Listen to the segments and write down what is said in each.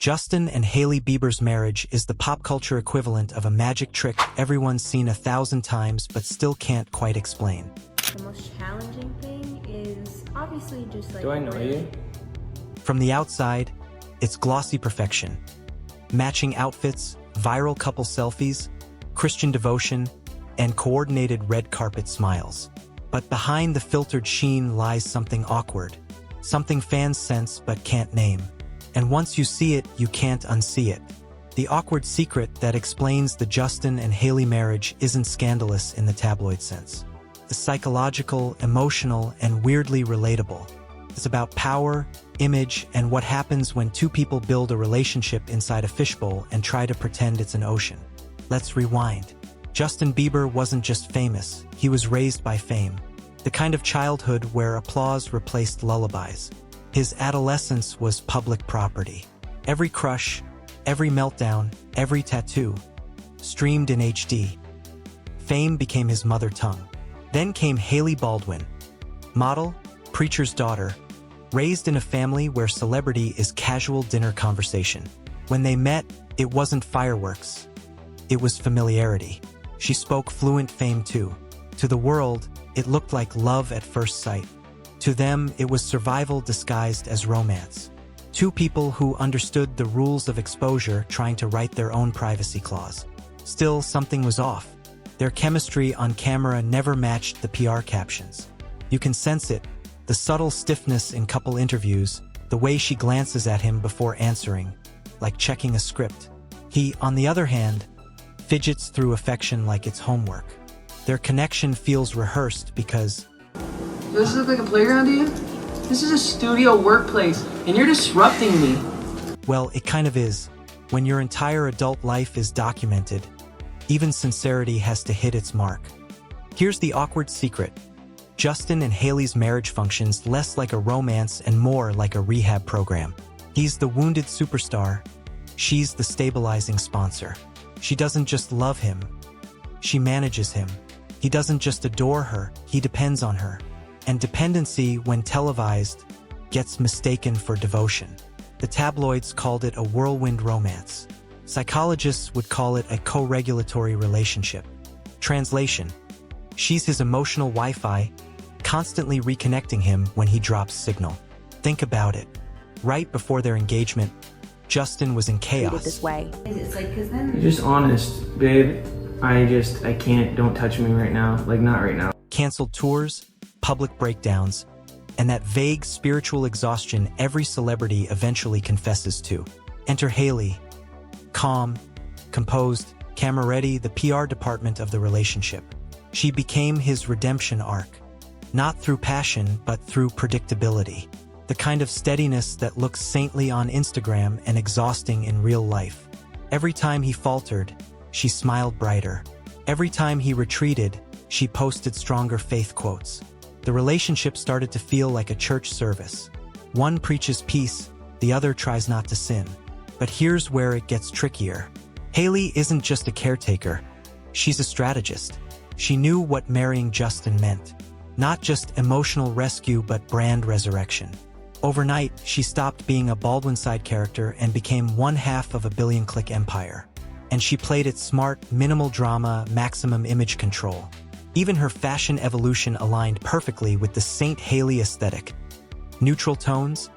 Justin and Hailey Bieber's marriage is the pop culture equivalent of a magic trick everyone's seen 1,000 times but still can't quite explain. The most challenging thing is obviously just like... Do I know you? From the outside, it's glossy perfection. Matching outfits, viral couple selfies, Christian devotion, and coordinated red carpet smiles. But behind the filtered sheen lies something awkward, something fans sense but can't name. And once you see it, you can't unsee it. The awkward secret that explains the Justin and Hailey marriage isn't scandalous in the tabloid sense. It's psychological, emotional, and weirdly relatable. It's about power, image, and what happens when two people build a relationship inside a fishbowl and try to pretend it's an ocean. Let's rewind. Justin Bieber wasn't just famous, he was raised by fame. The kind of childhood where applause replaced lullabies. His adolescence was public property. Every crush, every meltdown, every tattoo, streamed in HD. Fame became his mother tongue. Then came Hailey Baldwin, model, preacher's daughter, raised in a family where celebrity is casual dinner conversation. When they met, it wasn't fireworks. It was familiarity. She spoke fluent fame too. To the world, it looked like love at first sight. To them, it was survival disguised as romance. Two people who understood the rules of exposure trying to write their own privacy clause. Still, something was off. Their chemistry on camera never matched the PR captions. You can sense it, the subtle stiffness in couple interviews, the way she glances at him before answering, like checking a script. He, on the other hand, fidgets through affection like it's homework. Their connection feels rehearsed because... Does this look like a playground to you? This is a studio workplace, and you're disrupting me. Well, it kind of is. When your entire adult life is documented, even sincerity has to hit its mark. Here's the awkward secret. Justin and Hailey's marriage functions less like a romance and more like a rehab program. He's the wounded superstar. She's the stabilizing sponsor. She doesn't just love him. She manages him. He doesn't just adore her. He depends on her. And dependency, when televised, gets mistaken for devotion. The tabloids called it a whirlwind romance. Psychologists would call it a co-regulatory relationship. Translation: she's his emotional Wi-Fi, constantly reconnecting him when he drops signal. Think about it. Right before their engagement, Justin was in chaos. This way. It's like, 'cause then... You're just honest, babe. I can't, don't touch me right now. Like, not right now. Canceled tours, public breakdowns, and that vague spiritual exhaustion every celebrity eventually confesses to. Enter Hailey, calm, composed, camera-ready, the PR department of the relationship. She became his redemption arc, not through passion, but through predictability. The kind of steadiness that looks saintly on Instagram and exhausting in real life. Every time he faltered, she smiled brighter. Every time he retreated, she posted stronger faith quotes. The relationship started to feel like a church service. One preaches peace, the other tries not to sin. But here's where it gets trickier. Hailey isn't just a caretaker. She's a strategist. She knew what marrying Justin meant. Not just emotional rescue, but brand resurrection. Overnight, she stopped being a Baldwin side character and became one half of a billion-click empire. And she played it smart, minimal drama, maximum image control. Even her fashion evolution aligned perfectly with the Saint Hailey aesthetic. Neutral tones,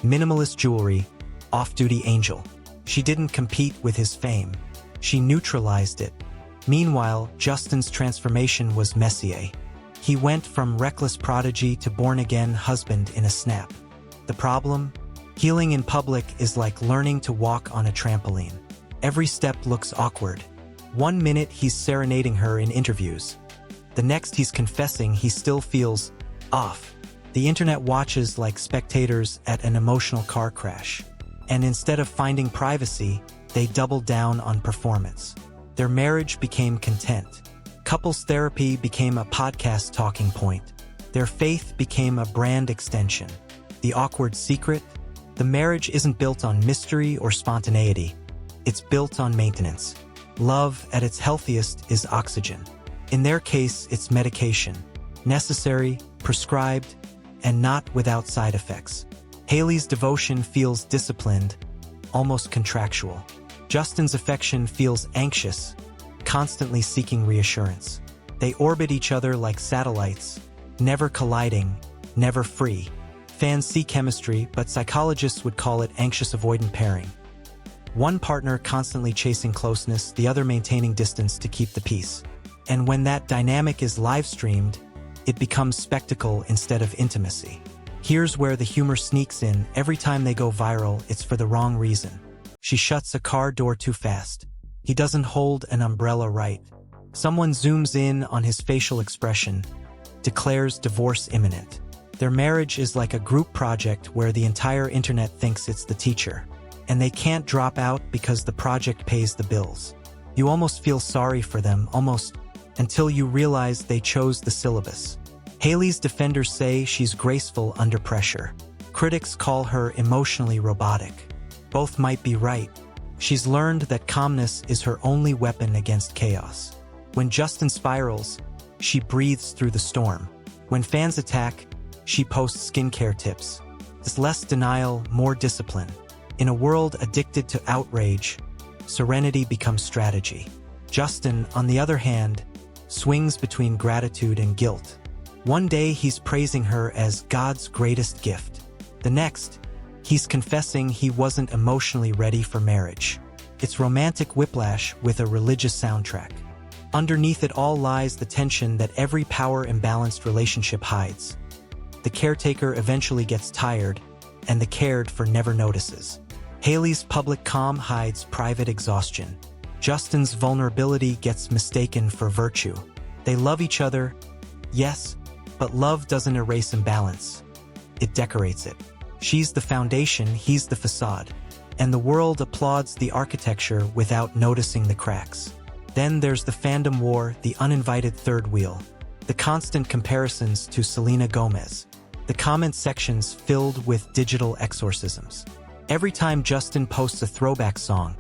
minimalist jewelry, off-duty angel. She didn't compete with his fame. She neutralized it. Meanwhile, Justin's transformation was Messier. He went from reckless prodigy to born-again husband in a snap. The problem? Healing in public is like learning to walk on a trampoline. Every step looks awkward. 1 minute he's serenading her in interviews. The next he's confessing he still feels off. The internet watches like spectators at an emotional car crash. And instead of finding privacy, they doubled down on performance. Their marriage became content. Couples therapy became a podcast talking point. Their faith became a brand extension. The awkward secret? The marriage isn't built on mystery or spontaneity. It's built on maintenance. Love, at its healthiest, is oxygen. In their case, it's medication. Necessary, prescribed, and not without side effects. Hailey's devotion feels disciplined, almost contractual. Justin's affection feels anxious, constantly seeking reassurance. They orbit each other like satellites, never colliding, never free. Fans see chemistry, but psychologists would call it anxious avoidant pairing. One partner constantly chasing closeness, the other maintaining distance to keep the peace. And when that dynamic is live-streamed, it becomes spectacle instead of intimacy. Here's where the humor sneaks in. Every time they go viral, it's for the wrong reason. She shuts a car door too fast. He doesn't hold an umbrella right. Someone zooms in on his facial expression, declares divorce imminent. Their marriage is like a group project where the entire internet thinks it's the teacher. And they can't drop out because the project pays the bills. You almost feel sorry for them, almost, until you realize they chose the syllabus. Hailey's defenders say she's graceful under pressure. Critics call her emotionally robotic. Both might be right. She's learned that calmness is her only weapon against chaos. When Justin spirals, she breathes through the storm. When fans attack, she posts skincare tips. There's less denial, more discipline. In a world addicted to outrage, serenity becomes strategy. Justin, on the other hand, swings between gratitude and guilt. One day he's praising her as God's greatest gift. The next, he's confessing he wasn't emotionally ready for marriage. It's romantic whiplash with a religious soundtrack. Underneath it all lies the tension that every power-imbalanced relationship hides. The caretaker eventually gets tired, and the cared for never notices. Hailey's public calm hides private exhaustion. Justin's vulnerability gets mistaken for virtue. They love each other, yes, but love doesn't erase imbalance. It decorates it. She's the foundation, he's the facade. And the world applauds the architecture without noticing the cracks. Then there's the fandom war, the uninvited third wheel. The constant comparisons to Selena Gomez. The comment sections filled with digital exorcisms. Every time Justin posts a throwback song,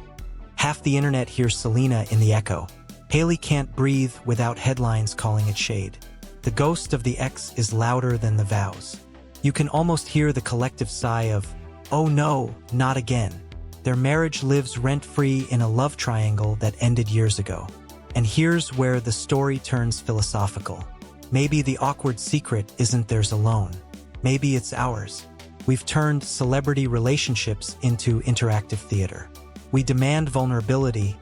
half the internet hears Selena in the echo. Hailey can't breathe without headlines calling it shade. The ghost of the ex is louder than the vows. You can almost hear the collective sigh of, "Oh no, not again." Their marriage lives rent-free in a love triangle that ended years ago. And here's where the story turns philosophical. Maybe the awkward secret isn't theirs alone. Maybe it's ours. We've turned celebrity relationships into interactive theater. We demand vulnerability,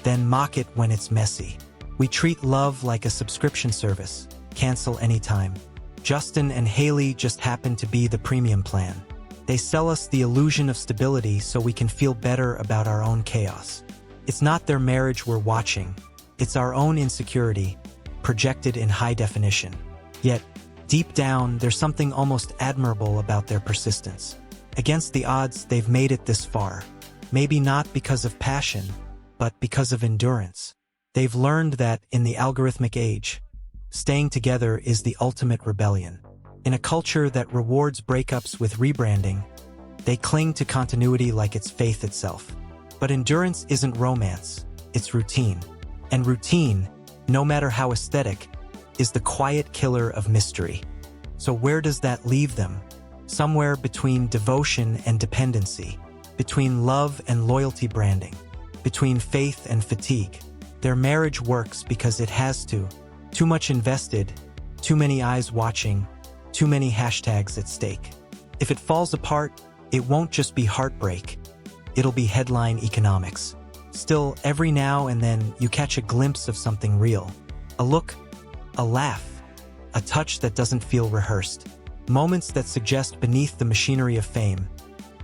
then mock it when it's messy. We treat love like a subscription service. Cancel anytime. Justin and Hailey just happen to be the premium plan. They sell us the illusion of stability so we can feel better about our own chaos. It's not their marriage we're watching. It's our own insecurity, projected in high definition. Yet, deep down, there's something almost admirable about their persistence. Against the odds, they've made it this far. Maybe not because of passion, but because of endurance. They've learned that, in the algorithmic age, staying together is the ultimate rebellion. In a culture that rewards breakups with rebranding, they cling to continuity like it's faith itself. But endurance isn't romance, it's routine. And routine, no matter how aesthetic, is the quiet killer of mystery. So where does that leave them? Somewhere between devotion and dependency, between love and loyalty branding, between faith and fatigue. Their marriage works because it has to. Too much invested, too many eyes watching, too many hashtags at stake. If it falls apart, it won't just be heartbreak. It'll be headline economics. Still, every now and then you catch a glimpse of something real. A look, a laugh, a touch that doesn't feel rehearsed. Moments that suggest beneath the machinery of fame,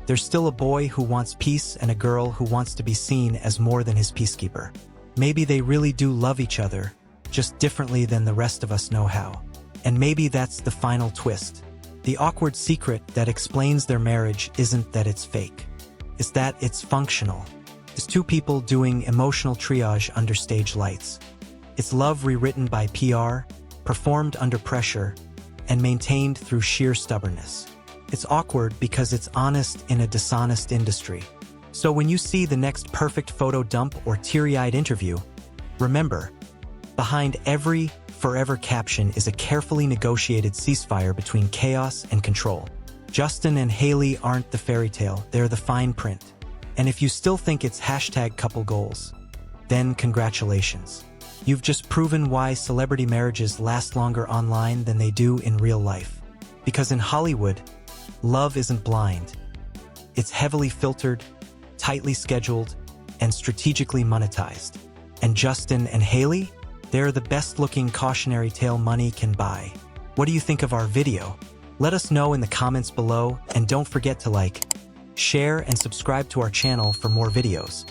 there's still a boy who wants peace and a girl who wants to be seen as more than his peacekeeper. Maybe they really do love each other, just differently than the rest of us know how. And maybe that's the final twist. The awkward secret that explains their marriage isn't that it's fake. It's that it's functional. It's two people doing emotional triage under stage lights. It's love rewritten by PR, performed under pressure, and maintained through sheer stubbornness. It's awkward because it's honest in a dishonest industry. So when you see the next perfect photo dump or teary-eyed interview, remember, behind every forever caption is a carefully negotiated ceasefire between chaos and control. Justin and Hailey aren't the fairy tale, they're the fine print. And if you still think it's hashtag couple goals, then congratulations. You've just proven why celebrity marriages last longer online than they do in real life. Because in Hollywood, love isn't blind. It's heavily filtered, tightly scheduled, and strategically monetized. And Justin and Hailey? They're the best-looking cautionary tale money can buy. What do you think of our video? Let us know in the comments below, and don't forget to like, share, and subscribe to our channel for more videos.